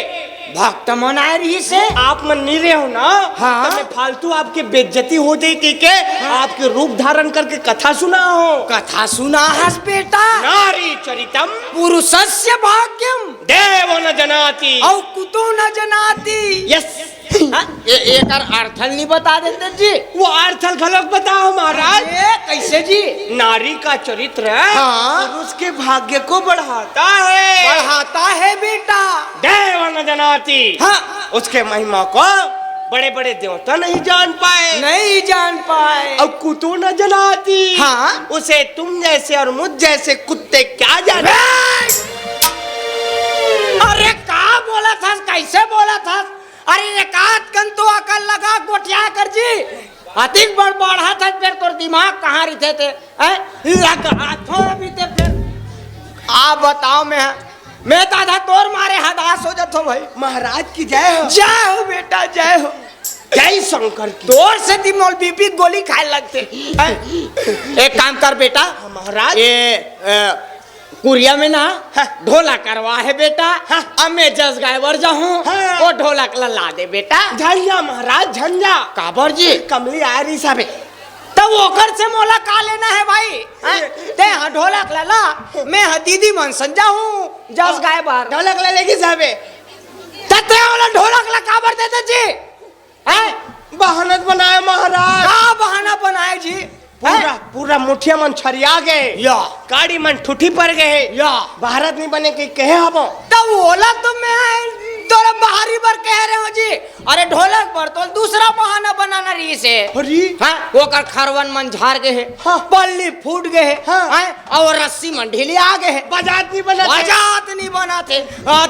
भक्त मन आए रही से आप मन नहीं रहे हो ना। हाँ। तो मैं फालतू आपकी बेइज्जती हो जाए के आपके रूप धारण करके कथा सुना हो। कथा सुना हस बेटा नारी चरितम पुरुषस्य भाग्यम देव न जनाति और कुतो न जनाति यस एक अर्थल नहीं बता देते जी वो अर्थल खलक बताओ महाराज। कैसे जी नारी का चरित्र हाँ। पुरुष के भाग्य को बढ़ाता है बढ़ाता है बेटा देव न जनाति। हाँ। उसके महिमा को बड़े बड़े देवता नहीं जान पाए नहीं जान पाए और कुतु न जनाती। हाँ। उसे तुम जैसे और मुझ जैसे कुत्ते क्या जाने। अरे का बोला था कैसे बोला था अरे एकाध कन तो अकल लगा गोटिया कर जी अधिक बड़ बढ़ा था फिर तोर दिमाग कहाँ रहते थे हाथों भी थे फिर आप बताओ मैं दादा तोर मारे हदास हो जाता भाई। महाराज की जय हो। जय हो बेटा जय हो जय शंकर की। तोर से दिमोल बीपी गोली खाए लगते एक काम कर बेटा महाराज ये कुरिया में ना ढोला करवा है बेटा। अब मैं जस गायवर जाऊं वो ढोलक ला दे बेटा। झंझा महाराज झंझा काबर जी कमली आ रही साबे तब ओकर से मोला का लेना है भाई ते हाँ ढोलक ला मैं हाँ दीदी मन संजा हूँ जस गायवर ढोलक ले लेगी साबे तते वाला ढोलक ला काबर देते जी बहानत बनाए महाराज। का बहाना बनाए जी पूरा पूरा मुठिया मन छरिया गए या गाड़ी मन ठुठी पर गए या भारत नहीं बने के कहे हम तब बोला तो मैं तोरा बाहरी बार कह रहे हो जी अरे ढोलक पर तो दूसरा बहाना बनाना रही से हाँ वो कर खरवन मन झाड़ गए है हाँ। पल्ली फूट गए है हाँ। और रस्सी मन ढीली आ गए है बजात नहीं बना बजात नहीं बना थे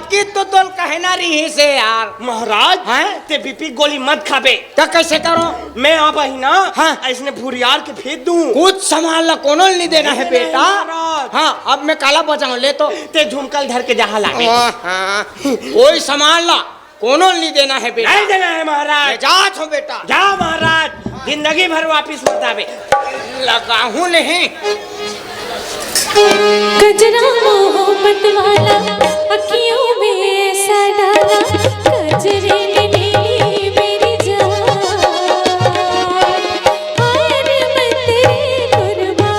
की तो तोल कहना रही से यार महाराज हैं ते बीपी गोली मत खाबे तो कैसे करो मैं आप ही ना हाँ। ऐसने भूरियार के फेंक दूं कुछ संभाल ला कोनो नहीं देना है बेटा। हाँ अब मैं काला बजाऊं ले तो ते झुमकल धर के जहाँ लागे कोई संभाल ला कोनो नहीं देना है बेटा। नहीं देना है महाराज। जात हो बेटा जाओ महाराज जिंदगी भर वापिस मत आवे। लगा हूँ नहीं कजरा मोहब्बत वाला अखियों में ऐसा डाला कजरे ने ली मेरी जान हाय रे मैं तेरी कुर्बान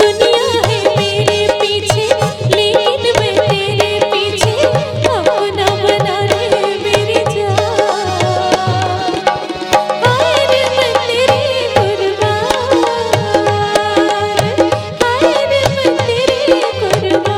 दुनिया है मेरे पीछे लेकिन मैं तेरे पीछे अपना बना रे मेरी जान हाय रे मैं तेरी कुर्बान हाय रे मैं तेरी कुर्बान।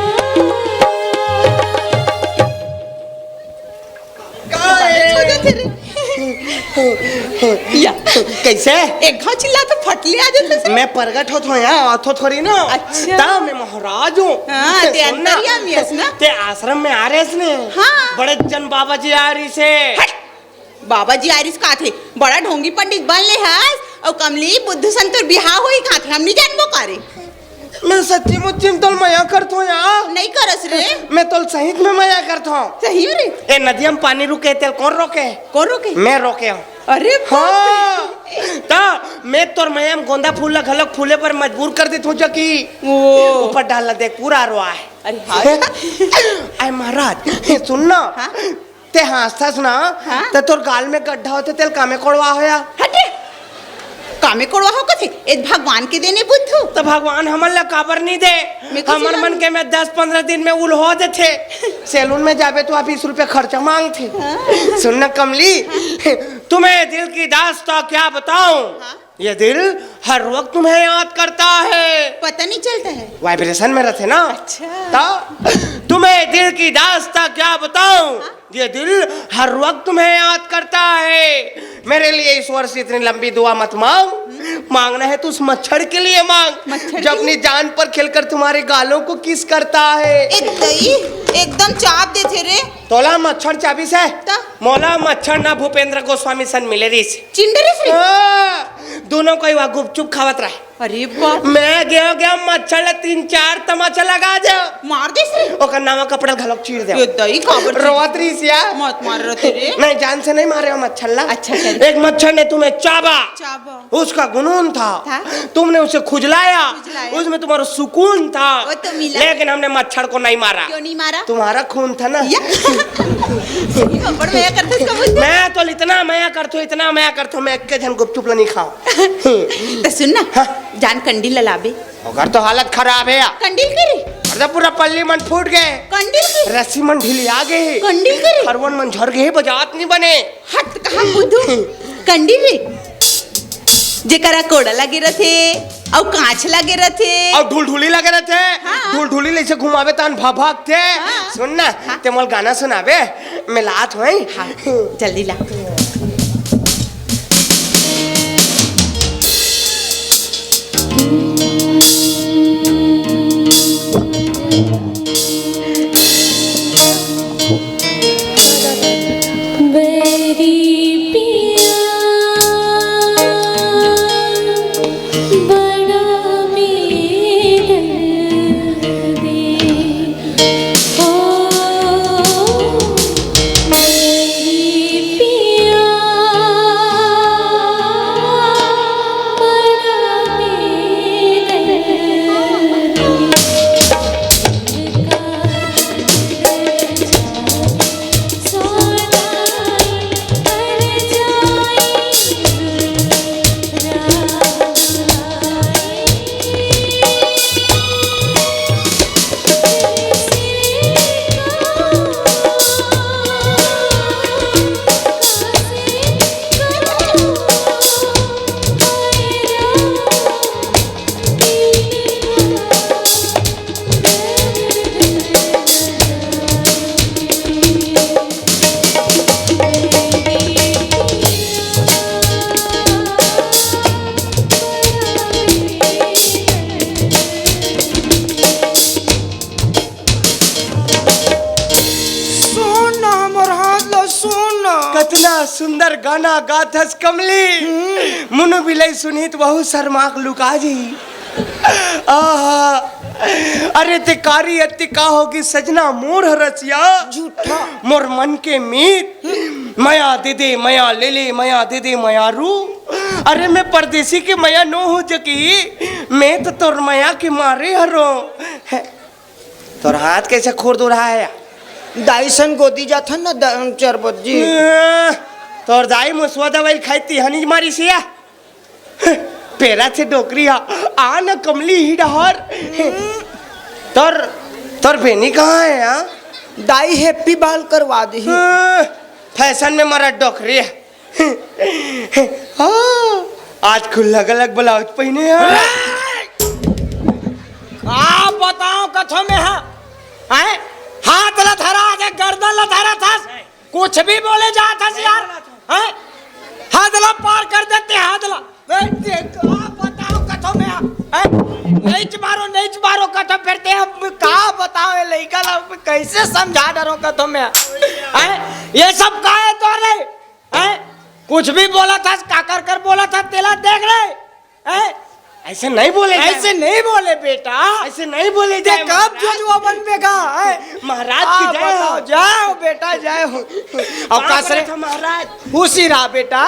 या कैसे एक घाव चिल्ला तो फटले आ जाते से। मैं प्रगट होत हो यहाँ आथो थोड़ी ना अच्छा। ता मैं महाराज हूँ। हाँ, ते सुन ना, अंतर्यामी हस ना। ते आश्रम में आ रहे इसने हाँ। बड़े जन बाबा जी आ रही से बाबा जी आरिस का थे बड़ा ढोंगी पंडित बन ले हस और कमली बुद्ध संतोर बिहार होई का थे हम नहीं जानबो करे मैं सच्ची मुच्ची तोल मया करत हूँ यहाँ नहीं करस रे मैं तोल सही में मया करता हूँ। सही रे ए नदिया में पानी रुके तेल कौन रोके कौन रोके मैं रोके हूँ। अरे हाँ ता मैं तोर मया में गोंदा फूल ला घलक फूले पर मजबूर कर देत हो जा कि ऊपर डाल ला देख पूरा रोआ है। अरे हाय आय महाराज सुन ना हाँ? ते हंसता सुना हाँ? ते तोर गाल में गड्ढा होते तेल कामे कोड़वा होया हटे कामे कोड़वा हो कथे ए भगवान के देने बुद्धू तो भगवान हमन ला काबर नहीं दे मैं कुछ हमर ना- मन के में 10-15 दिन में उल हो देते सैलून में जाबे तो आप 20 रुपए खर्चा मांगते। सुनना कमली तुम्हें दिल की दास्तां क्या बताऊं ये दिल हर वक्त तुम्हें याद करता है पता नहीं चलता है वाइब्रेशन में रहते ना अच्छा। तो तुम्हें दिल की दास्तां क्या बताऊं, ये दिल हर वक्त तुम्हें याद करता है। मेरे लिए ईश्वर से इतनी लंबी दुआ मत मांग, मांगना है तो उस मच्छर के लिए मांग जो अपनी जान पर खेलकर तुम्हारे गालों को किस करता है। एकदम चाप दे थे रे। तोला मच्छर चाबी से ता? मोला मच्छर ना भूपेंद्र गोस्वामी सन मिले रिस चिंडरे से दोनों कोई वहाँ गुपचुप खावत रहे। अरे बाप, मैं गया मच्छर ले 3-4 तमाचा लगा दे, मार दे से ओकर नामा कपड़ा घलक चीर दे। ये दही काबर रोवत रही या मत मार रहे रे। नहीं, जान से नहीं मारे हो मच्छर ला। अच्छा चल। एक मच्छर ने तुम्हें चाबा, उसका जुनून था, तुमने उसे खुजलाया, उसमें तुम्हारा सुकून था, वो तो मिला। लेकिन हमने मच्छर को नहीं मारा। क्यों नहीं मारा? तुम्हारा खून था ना। मैं तो इतना मया करता हूँ मैं एक जन गुपचुप नहीं खाओ। तो सुन ना, जान कंडील लाबे। अगर तो हालत खराब है यार। कंडील करे अरे पूरा पल्ली मन फूट गए, कंडील करे रस्सी मन ढीली आ गए, कंडील करे हरवन मन झड़ गए, बजात नहीं बने। हट कहाँ बुद्धू कंडील रे जेकरा कोड़ा लगे रथे और कांच लगे रथे और ढूल-ढूली लगे रहते। हाँ। ढूल-ढूली ले से घुमावे तान भाग थे। हाँ। सुन ना, हाँ। ते मोल गाना सुनावे, मैं लात हूँ। हाँ, जल्दी ला। बैरी पिया बड़ा मेरा दे ओ बैरी पिया बड़ा कितना सुंदर गाना गाथस कमली, मुनु बिलई सुनीत बहु शर्माक लुका जी। आहा, अरे ते कारी अति का होगी सजना मोर रसिया, झूठा मोर मन के मीत, मया दे दे मया ले ले, मया दे दे मया रू। अरे मैं परदेसी के मया नो हो जकी, मैं तो तोर मया के मारे हरो। तोर हाथ कैसे खोद रहा है? दाईसन गोदी जाथा ना चरबत जी। तोर दाई मुसवा दवाई खाई हनी मारी सिया, पेरा से डोकरी आ न कमली ही डहर। तोर तोर बेनी कहाँ है यहाँ? दाई हैप्पी बाल करवा दी। फैशन में मारा डोकरी है। आज खुद अलग अलग ब्लाउज पहने हैं। आप बताओ कथों में है? हाथ लथरा के गर्दन लथरा था, कुछ भी बोले जाता यार। हैं? हाथ ला पार कर देते, हाथ ला। आप बताओ कथों में है? नहीं मारो कथों फिरते हैं। कहा बताओ ये लड़का ला कैसे समझा डरो कथों में है? ये सब का है तो नहीं? कुछ भी बोला था, का कर बोला था, तेला देख रहे हैं? ऐसे नहीं बोले, ऐसे नहीं बोले बेटा, ऐसे नहीं बोले। कब जो बन पेगा महाराज की जय हो। जाओ बेटा जाओ। अब कसरे महाराज खुशी रहा बेटा।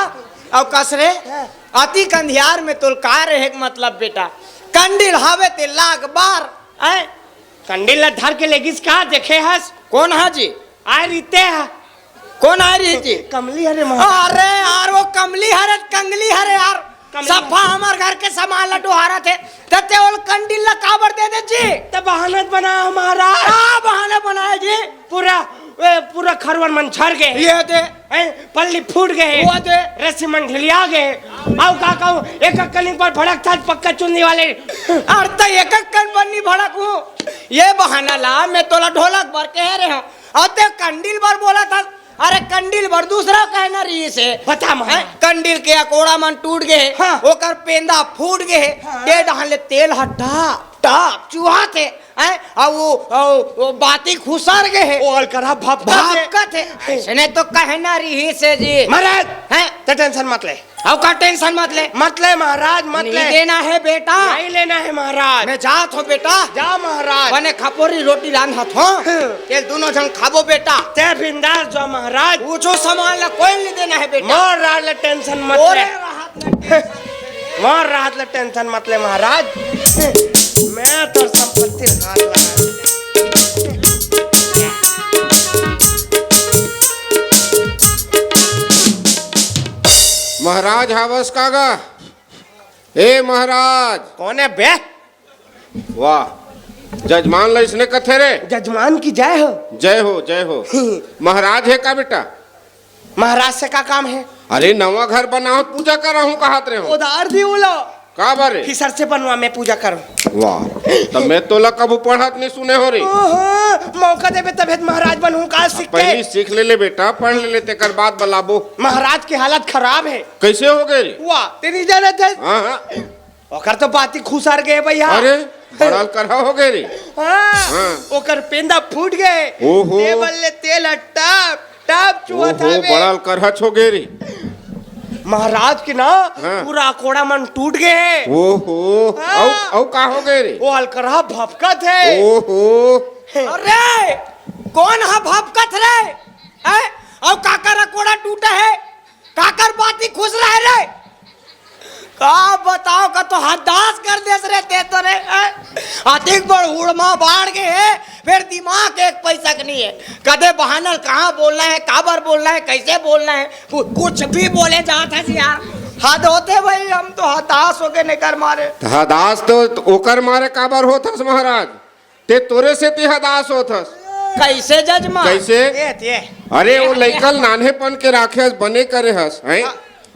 अब कसरे अति कंधियार में तुल का रहे मतलब बेटा, कंडील हवे ते लाख बार कंडील धर के लेगिस का देखे हस। कौन है जी? आय रीते है। कौन आ रही जी? कमली हरे। अरे यार वो कमली हरे कंगली हरे यार, सफा हमार घर के सामान लड्डू हारा थे तते ओल कंडील ला काबर दे दे जी। तब बहानत बना हमारा। क्या बहाना बनाया जी? पूरा खरवन मन झड़ गए, ये दे पल्ली फूट गए, वो दे रस्सी मन ढिलिया गए। आओ का कहूँ एक कलिंग पर भड़क था पक्का चुनने वाले। अरे तो एक कन बन्नी भड़क हूँ, ये बहाना ला, मैं तोला ढोलक भर कह रहे हूँ और ते कंडील भर बोला था। अरे कंडील भर दूसरा कहना रही से बता महाराज। कंडील के अकोड़ा मन टूट गए, हाँ। ओकर पेंदा फूट गए, ते डाले तेल हटा टाप चूहा थे हैं और वो बाती खुसर गए ओल करा भापका थे। ऐसे तो कहना रही से जी महाराज हैं तो टेंशन मत ले। अब का टेंशन मत ले महाराज मत नहीं ले। लेना है बेटा, नहीं लेना है महाराज। मैं जात हूँ बेटा। जा महाराज। बने खपोरी रोटी लान हाथ हो ये दोनों जन खाबो बेटा। ते बिंदास जो महाराज। पूछो सामान ला कोई नहीं देना है बेटा। मोर रात ले टेंशन मत ले। मोर रात ले टेंशन मत ले महाराज। मैं तो संपत्ति हाथ लगा। महाराज हावस कागा। ए महाराज। कौन है बे? वाह जजमान ला इसने कथे रे। जजमान की जय हो। जय हो जय हो। महाराज है का बेटा? महाराज से का काम है? अरे नवा घर बनाओ पूजा कर रहा हूँ कहात रहे हो। उधार दी बोलो का बारे फिर सर से बनवा मैं पूजा करूं। वाह तब मैं तो ला कबू पढ़त नहीं सुने हो रही। मौका देबे तबेत महाराज बनूं का सीख के। पहले सीख ले बेटा, पढ़ ले तेकर बाद बलाबो। महाराज की हालत खराब है। कैसे हो गए रे? वाह तेरी जानत है। हाँ ओकर तो बाती खुसार गए भैया। अरे बड़ाल करहा हो गए रे। हाँ ओकर पेंदा फूट गए। ओहो। टेबल ले तेल टाप टाप चुआ था ओहो बड़ाल करहा हो गए रे। महाराज की ना पूरा कोड़ा मन टूट गए। ओहो औ का हो गए रे? वो अलकरहा भपका थे। ओहो अरे कौन है भपकत रे हैं? और काकर कोड़ा टूटा है, काकर बाती खुश रहे रे। का बताओ का तो हदास कर देस रे ते तो रे। अधिक बड़ उड़मा बाढ़ गए है, फिर दिमाग एक पैसा का नहीं है। कदे बहानल कहाँ बोलना है, काबर बोलना है, कैसे बोलना है, कुछ भी बोले जाता है यार। हद होते भाई, हम तो हताश हो गए निकर मारे। हदास तो ओकर मारे काबर होथस महाराज। ते तोरे से ती हदास होथस। कैसे जजमान? कैसे? ये अरे वो लइकल नान्हेपन के राखे हस बने करे हस हैं।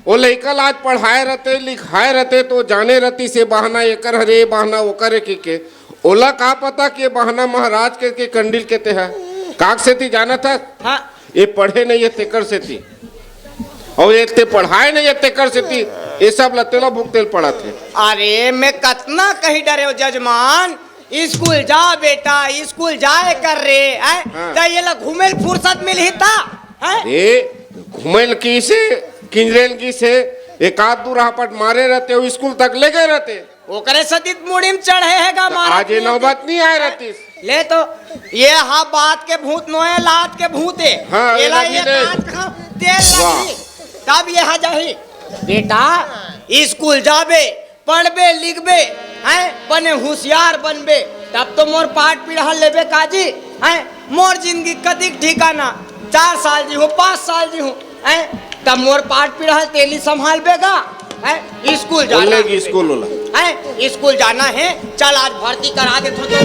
वो लइकल आज पढ़ाए रहते लिखाए रहते तो जाने रहती से बहाना एकर हरे बहाना ओकर के ओला का पता कि बहाना महाराज के कंडील के ते है काक से थी जाना था। हाँ ये पढ़े नहीं है तेकर से थी और ये ते पढ़ाए नहीं है तेकर से थी। ये सब लतेला भुगतेल पड़ा थे। अरे मैं कतना कहीं डरे हो जजमान। स्कूल जा बेटा, स्कूल जाए कर रे हैं। ये ला घूमे फुर्सत मिली था ए घूमेल की से किंजरेल की से एक आध दू राहपट मारे रहते हो स्कूल तक ले गए रहते। ओकरे सदित मुड़ी में चढ़े हैगा मारा। आज ये नौबत नहीं आए रहती। ले तो ये हा बात के भूत नोए लात के भूते। हाँ, ये ला लगी ये रे। बात कहाँ तेल लगी तब ये हा जाही। बेटा स्कूल जाबे पढ़बे लिखबे हैं, बने होशियार बनबे तब तो मोर पाठ पीढ़ा लेबे काजी हैं। मोर जिंदगी कदिक ठिकाना 4 साल जी हूँ 5 साल जी हूँ हैं, तब मोर पाठ पीढ़ा तेली संभाल बेगा हैं। स्कूल जाना है, स्कूल हैं, स्कूल जाना है। चल आज भर्ती करा दे थोड़ा।